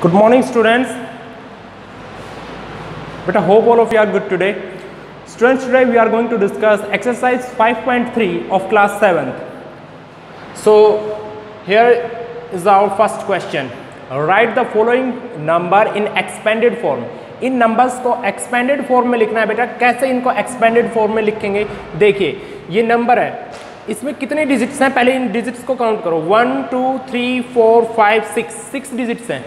Good morning, students. Beta, hope all of you are good today. Students, today we are going to discuss exercise 5.3 of class 7th. So, here is our first question. Write the following number in expanded form. In numbers को expanded form में लिखना है बेटा. कैसे इनको expanded form में लिखेंगे? देखिए, ये नंबर है, इसमें कितने डिजिट्स हैं? पहले इन डिजिट्स को काउंट करो. 1 2 3 4 5 6 डिजिट्स हैं.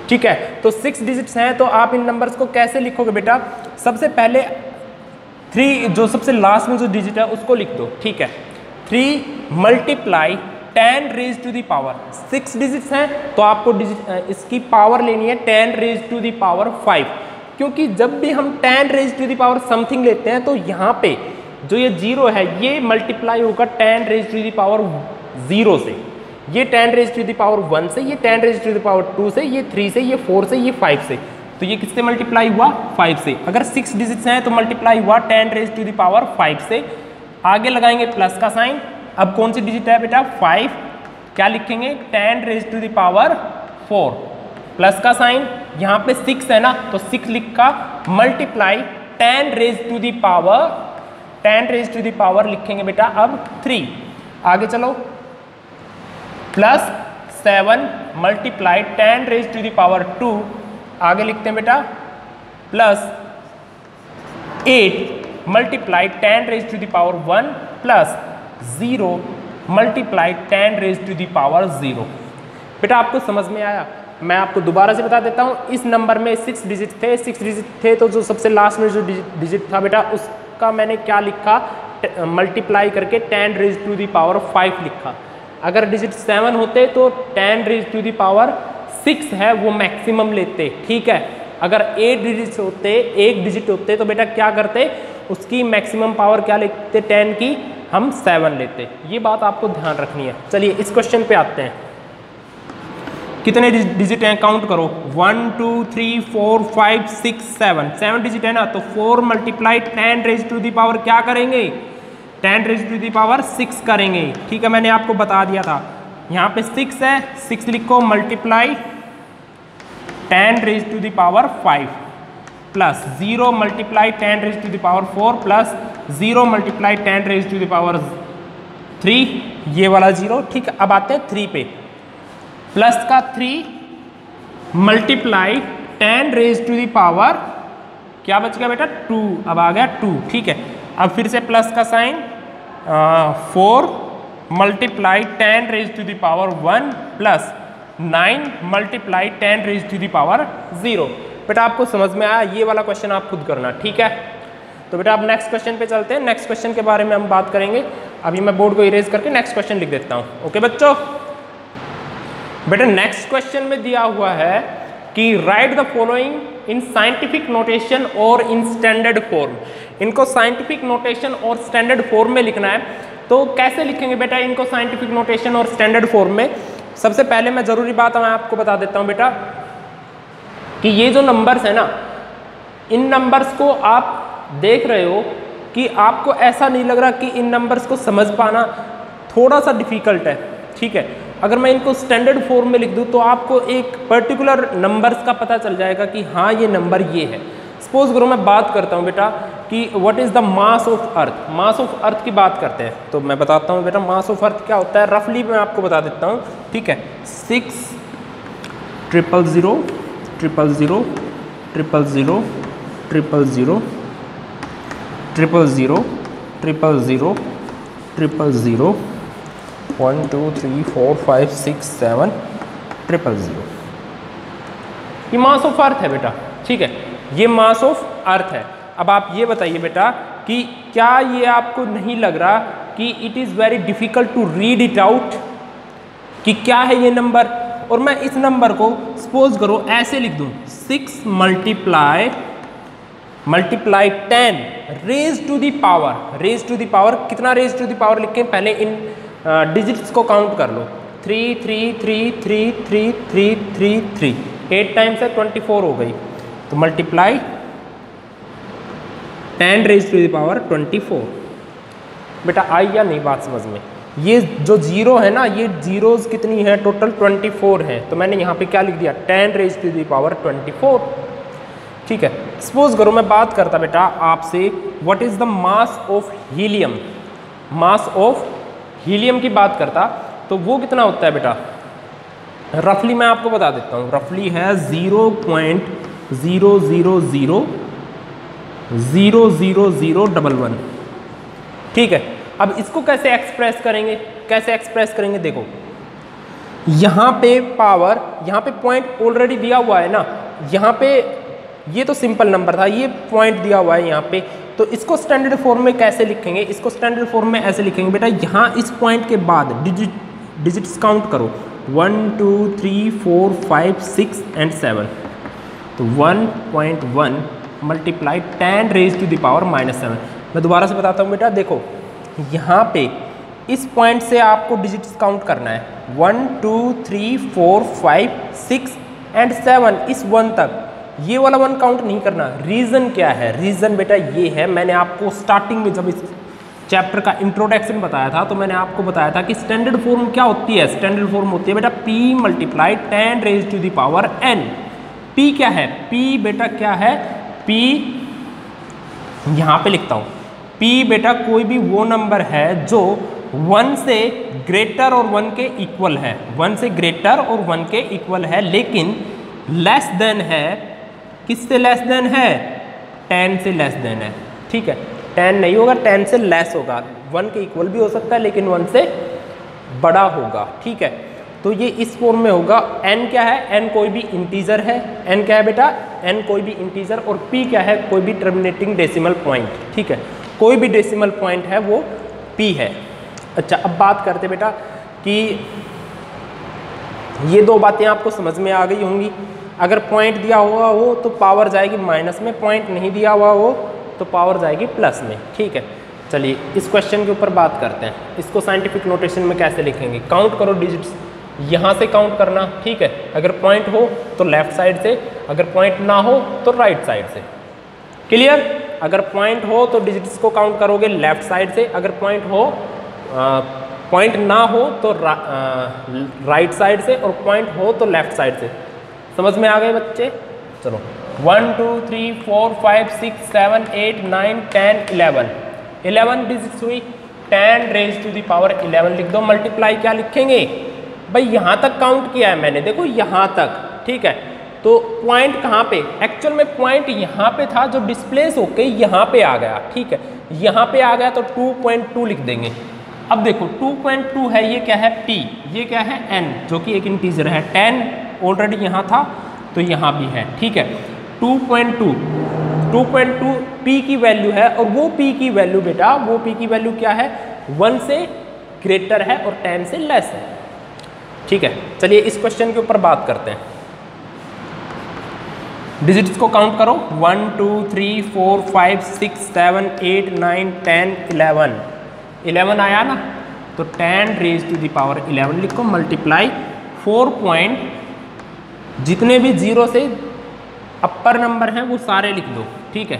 ठीक है, तो 6 डिजिट्स हैं. तो आप इन नंबर्स को कैसे लिखोगे बेटा? सबसे पहले 3 जो सबसे लास्ट में जो डिजिट है उसको लिख दो. ठीक है, 3 multiply 10 raise to the power. 6 digits हैं तो आपको इसकी पावर लेनी है 10 रेज टू दी पावर 5, क्योंकि जब भी हम 10 raise to the power something लेते हैं तो यहाँ पे जो ये 0 है ये मल्टीप्लाई होगा 10 रेज टू दी पावर 0 से, ये 10 रेज टू दी पावर 1 से, ये 10 रेज टू दी पावर 2 से, ये 3 से, ये 4 से, ये 5 से. तो ये किससे मल्टीप्लाई हुआ? 5 से. अगर 6 डिजिट्स हैं तो मल्टीप्लाई हुआ 10 रेज टू दी पावर 5 से. आगे लगाएंगे प्लस का साइन. अब कौन सी डिजिट है बेटा? 5. क्या लिखेंगे? 10 raise to the power 4. Plus का साइन. यहाँ पे 6 है ना, तो 6 लिखा. Multiply 10 raise to the power 10 raise to the power लिखेंगे बेटा अब 3. आगे चलो, plus 7 multiply 10 raise to the power 2. आगे लिखते हैं बेटा plus 8 multiply 10 raise to the power 1 plus 0 multiply 10 raise to the power 0. बेटा आपको समझ में आया? मैं आपको दोबारा से बता देता हूँ. इस नंबर में 6 डिजिट थे, तो जो सबसे लास्ट में जो डिजिट था बेटा उसका मैंने क्या लिखा? मल्टीप्लाई करके 10 रेज टू दी पावर 5 लिखा. अगर डिजिट 7 होते तो 10 रेज टू दी पावर 6 है वो मैक्सिमम लेते. ठीक है, अगर 8 डिजिट होते, 1 डिजिट होते तो बेटा क्या करते? उसकी मैक्सिमम पावर क्या लेते? 10 की हम 7 लेते. ये बात आपको ध्यान रखनी है. चलिए इस क्वेश्चन पे आते हैं. कितने डिजिट हैं? काउंट करो. 1 2 3 4 5 6 7 डिजिट है ना, तो 4 multiply 10 raise to the power क्या करेंगे? 10 रेज टू दी पावर 6 करेंगे. ठीक है, मैंने आपको बता दिया था. यहाँ पे 6 है, 6 लिखो. Multiply 10 raise to the power 5 plus 0 multiply 10 raise to the power 4 plus 0 multiply 10 raise to the power 3, ये वाला 0. ठीक है, अब आते हैं 3 पे. प्लस का 3 multiply 10 raise to the power क्या बच गया बेटा? 2. अब आ गया 2. ठीक है, अब फिर से प्लस का sign. 4 multiply 10 raise to the power 1 plus 9 multiply 10 raise to the power 0. बेटा आपको समझ में आया? ये वाला क्वेश्चन आप खुद करना. ठीक है, तो बेटा अब नेक्स्ट क्वेश्चन पे चलते हैं. नेक्स्ट क्वेश्चन के बारे में हम बात करेंगे. अभी मैं बोर्ड को इरेज करके नेक्स्ट क्वेश्चन लिख देता हूँ. ओके बच्चों, बेटा नेक्स्ट क्वेश्चन में दिया हुआ है कि right the following in scientific notation और इन स्टैंडर्ड फॉर्म. इनको साइंटिफिक नोटेशन और स्टैंडर्ड फॉर्म में लिखना है. तो कैसे लिखेंगे बेटा इनको साइंटिफिक नोटेशन और स्टैंडर्ड फॉर्म में? सबसे पहले मैं ज़रूरी बात मैं आपको बता देता हूँ बेटा कि ये जो नंबर्स है ना, इन नंबर्स को आप देख रहे हो कि आपको ऐसा नहीं लग रहा कि इन नंबर्स को समझ पाना थोड़ा सा डिफ़िकल्ट है. ठीक है, अगर मैं इनको स्टैंडर्ड फॉर्म में लिख दूँ तो आपको एक पर्टिकुलर नंबर्स का पता चल जाएगा कि हाँ ये नंबर ये है. सपोज करो मैं बात करता हूँ बेटा कि what is the mass of earth. Mass of earth की बात करते हैं तो मैं बताता हूँ बेटा मास ऑफ अर्थ क्या होता है. रफली मैं आपको बता देता हूँ. ठीक है, 6 0 0 0 0 0 0 0 0 0 0 0 1 2 3 4 5 6 7 0 0. ये मास ऑफ अर्थ है बेटा. ठीक है, ये मास ऑफ अर्थ है. अब आप ये बताइए बेटा कि क्या ये आपको नहीं लग रहा कि it is very difficult to read it out कि क्या है ये नंबर? और मैं इस नंबर को सपोज करो ऐसे लिख दूँ. 6 multiply 10 raise to the power. कितना रेज टू दी पावर लिखें? पहले इन डिजिट्स को काउंट कर लो. 3 3 3 3 3 3 3 3 8 टाइम्स है 24 हो गई. तो multiply 10 raise to the power 24. बेटा आई या नहीं बात समझ में? ये जो जीरो है ना, ये जीरोज कितनी है टोटल 24 है, तो मैंने यहाँ पे क्या लिख दिया 10 रेज टू द पावर 24। ठीक है, सपोज करो मैं बात करता बेटा आपसे what is the mass of helium, mass of helium की बात करता तो वो कितना होता है बेटा, रफली मैं आपको बता देता हूँ, रफली है 0.000000011। ठीक है, अब इसको कैसे एक्सप्रेस करेंगे, कैसे एक्सप्रेस करेंगे, देखो यहाँ पे पावर, यहाँ पे पॉइंट ऑलरेडी दिया हुआ है ना, यहाँ पे ये तो सिंपल नंबर था, ये पॉइंट दिया हुआ है यहाँ पे, तो इसको स्टैंडर्ड फॉर्म में कैसे लिखेंगे, इसको स्टैंडर्ड फॉर्म में ऐसे लिखेंगे बेटा, यहाँ इस पॉइंट के बाद डिजिट्स काउंट करो 1 2 3 4 5 6 एंड 7, तो 1.1 multiply 10 raise to the power -7। मैं दोबारा से बताता हूँ बेटा, देखो यहाँ पे इस पॉइंट से आपको डिजिट्स काउंट करना है 1 2 3 4 5 6 एंड 7, इस 1 तक, ये वाला 1 काउंट नहीं करना। रीज़न क्या है, रीज़न बेटा ये है, मैंने आपको स्टार्टिंग में जब इस चैप्टर का इंट्रोडक्शन बताया था तो मैंने आपको बताया था कि स्टैंडर्ड फॉर्म क्या होती है, स्टैंडर्ड फॉर्म होती है बेटा P multiply 10 raise to the power n। P क्या है, P बेटा क्या है, P यहाँ पे लिखता हूँ, P बेटा कोई भी वो नंबर है जो 1 से ग्रेटर और 1 के इक्वल है, 1 से ग्रेटर और 1 के इक्वल है, लेकिन लेस देन है, किससे लेस देन है, 10 से लेस देन है। ठीक है, 10 नहीं होगा, 10 से लेस होगा, 1 के इक्वल भी हो सकता है लेकिन 1 से बड़ा होगा। ठीक है, तो ये इस फॉर्म में होगा। n क्या है, n कोई भी इंटीजर है, n क्या है बेटा, n कोई भी इंटीजर, और p क्या है, कोई भी टर्मिनेटिंग डेसिमल पॉइंट। ठीक है, कोई भी डेसिमल पॉइंट है वो p है। अच्छा, अब बात करते बेटा कि ये दो बातें आपको समझ में आ गई होंगी, अगर पॉइंट दिया हुआ हो तो पावर जाएगी माइनस में, पॉइंट नहीं दिया हुआ हो तो पावर जाएगी प्लस में। ठीक है, चलिए इस क्वेश्चन के ऊपर बात करते हैं, इसको साइंटिफिक नोटेशन में कैसे लिखेंगे। काउंट करो डिजिट्स, यहाँ से काउंट करना। ठीक है, अगर पॉइंट हो तो लेफ्ट साइड से, अगर पॉइंट ना हो तो राइट साइड से। क्लियर, अगर पॉइंट हो तो डिजिट्स को काउंट करोगे लेफ्ट साइड से, अगर पॉइंट हो पॉइंट ना हो तो राइट साइड से, और पॉइंट हो तो लेफ्ट साइड से। समझ में आ गए बच्चे, चलो 1 2 3 4 5 6 7 8 9 10 11 डिजिट्स हुई, 10 रेज टू द पावर 11 लिख दो, मल्टीप्लाई क्या लिखेंगे भाई, यहाँ तक काउंट किया है मैंने, देखो यहाँ तक। ठीक है, तो पॉइंट कहाँ पे, एक्चुअल में पॉइंट यहाँ पे था जो डिस्प्लेस होके यहाँ पे आ गया। ठीक है, यहाँ पे आ गया तो 2.2 लिख देंगे। अब देखो 2.2 है, ये क्या है p, ये क्या है n, जो कि एक इंटीजर है, 10 ऑलरेडी यहाँ था तो यहाँ भी है। ठीक है, 2.2 p की वैल्यू है, और वो p की वैल्यू बेटा, वो p की वैल्यू क्या है, 1 से ग्रेटर है और 10 से लेस है। ठीक है, चलिए इस क्वेश्चन के ऊपर बात करते हैं। डिजिट्स को काउंट करो 1 2 3 4 5 6 7 8 9 10 11 आया ना, तो 10 रेज टू द पावर 11 लिखो, मल्टीप्लाई 4 पॉइंट, जितने भी जीरो से अपर नंबर हैं वो सारे लिख दो। ठीक है,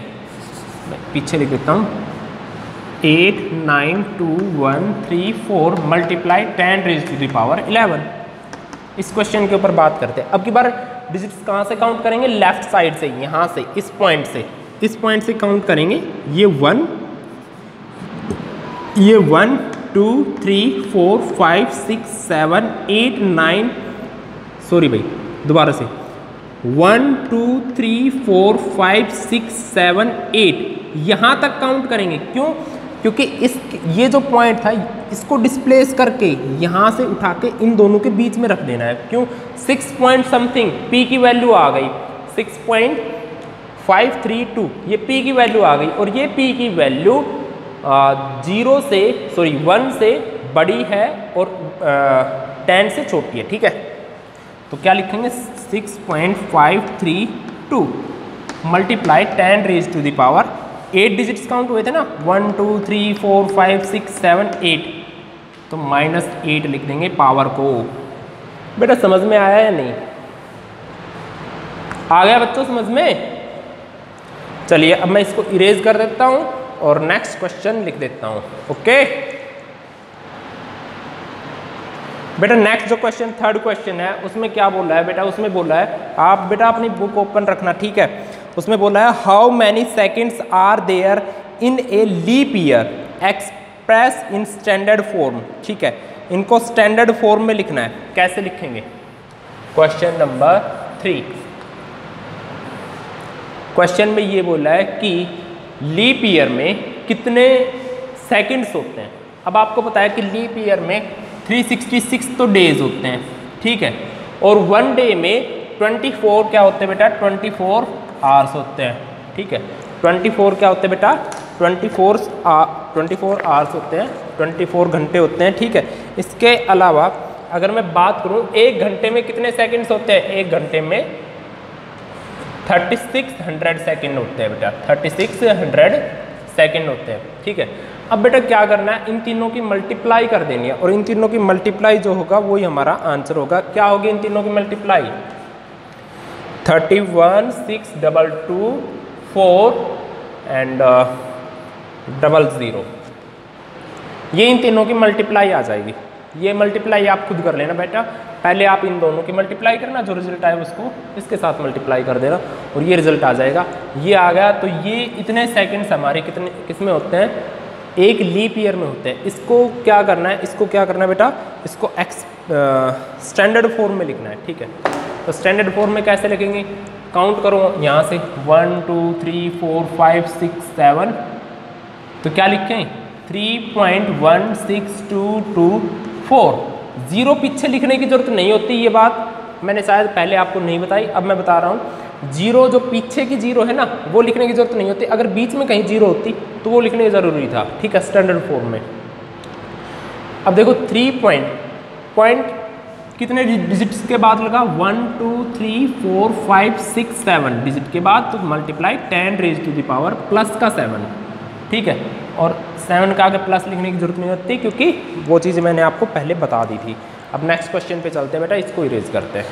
मैं पीछे लिख देता हूँ, 8 9 2 1 3 4 multiply 10 raise to the power 11। इस क्वेश्चन के ऊपर बात करते हैं। अब की बार डिजिट्स कहाँ से काउंट करेंगे, लेफ्ट साइड से, यहाँ से, इस पॉइंट से काउंट करेंगे। ये 1 2 3 4 5 6 7 8 9, सॉरी भाई दोबारा से, 1 2 3 4 5 6 7 8, यहाँ तक काउंट करेंगे। क्यों, क्योंकि ये जो पॉइंट था इसको डिस्प्लेस करके यहाँ से उठा के इन दोनों के बीच में रख देना है। क्यों, 6 पॉइंट समथिंग p की वैल्यू आ गई, 6.532, ये p की वैल्यू आ गई, और ये p की वैल्यू 1 से बड़ी है और 10 से छोटी है। ठीक है, तो क्या लिखेंगे, 6.532 multiply 10 raise to the power 8 digits count हुए थे ना, 1 2 3 4 5 6 7 8, तो -8 लिख देंगे पावर को। बेटा समझ में आया या नहीं, आ गया बच्चों समझ में। चलिए अब मैं इसको इरेज कर देता हूं और नेक्स्ट क्वेश्चन लिख देता हूं। ओके, बेटा नेक्स्ट जो क्वेश्चन, थर्ड क्वेश्चन है, उसमें क्या बोला है बेटा, उसमें बोला है, आप बेटा अपनी बुक ओपन रखना, ठीक है। उसमें बोला है how many seconds are there in a leap year express in standard form, ठीक है। इनको स्टैंडर्ड फॉर्म में लिखना है, कैसे लिखेंगे? क्वेश्चन नंबर 3, क्वेश्चन में ये बोला है कि लीप ईयर में कितने सेकंड्स होते हैं। अब आपको पता है कि लीप ईयर में 366 तो डेज होते हैं, ठीक है, और वन डे में 24 क्या होते हैं बेटा, 24 आवर्स होते हैं, ठीक है। 24 क्या होते हैं बेटा, 24 आवर्स होते हैं, 24 घंटे होते हैं, ठीक है। इसके अलावा अगर मैं बात करूं एक घंटे में कितने सेकंड्स होते हैं, एक घंटे में 3600 सेकंड होते हैं बेटा, 3600 सेकंड होते हैं, ठीक है। अब बेटा क्या करना है, इन तीनों की मल्टीप्लाई कर देनी है, और इन तीनों की मल्टीप्लाई जो होगा वही हमारा आंसर होगा। क्या होगी इन तीनों की मल्टीप्लाई, 31 622 4 एंड 00, ये इन तीनों की मल्टीप्लाई आ जाएगी। ये मल्टीप्लाई आप खुद कर लेना बेटा, पहले आप इन दोनों की मल्टीप्लाई करना, जो रिजल्ट आए उसको इसके साथ मल्टीप्लाई कर देना और ये रिजल्ट आ जाएगा। ये आ गया, तो ये इतने सेकंड्स हमारे कितने किसमें होते हैं, एक लीप ईयर में होते हैं। इसको क्या करना है, इसको क्या करना है बेटा, इसको स्टैंडर्ड फॉर्म में लिखना है, ठीक है। तो स्टैंडर्ड फॉर्म में कैसे लिखेंगे, काउंट करो यहाँ से 1 2 3 4 5 6 7, तो क्या लिखें 3.16224, जीरो पीछे लिखने की जरूरत नहीं होती। ये बात मैंने शायद पहले आपको नहीं बताई, अब मैं बता रहा हूँ। जीरो जो पीछे की जीरो है ना, वो लिखने की जरूरत नहीं होती, अगर बीच में कहीं जीरो होती तो वो लिखने की जरूरी था, ठीक है, स्टैंडर्ड फॉर्म में। अब देखो 3 पॉइंट कितने डिजिट्स के बाद लगा, 1 2 3 4 5 6 7 डिजिट के बाद, तो multiply 10 raise to the power plus का 7, ठीक है। और 7 का आगे प्लस लिखने की जरूरत नहीं होती, क्योंकि वो चीज़ मैंने आपको पहले बता दी थी। अब नेक्स्ट क्वेश्चन पे चलते हैं बेटा, इसको इरेज करते हैं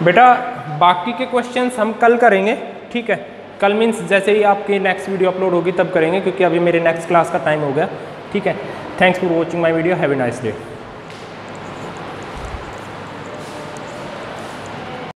बेटा। बाकी के क्वेश्चंस हम कल करेंगे, ठीक है। कल मीन्स जैसे ही आपकी नेक्स्ट वीडियो अपलोड होगी तब करेंगे, क्योंकि अभी मेरे नेक्स्ट क्लास का टाइम हो गया, ठीक है। Thanks for watching my video, have a nice day.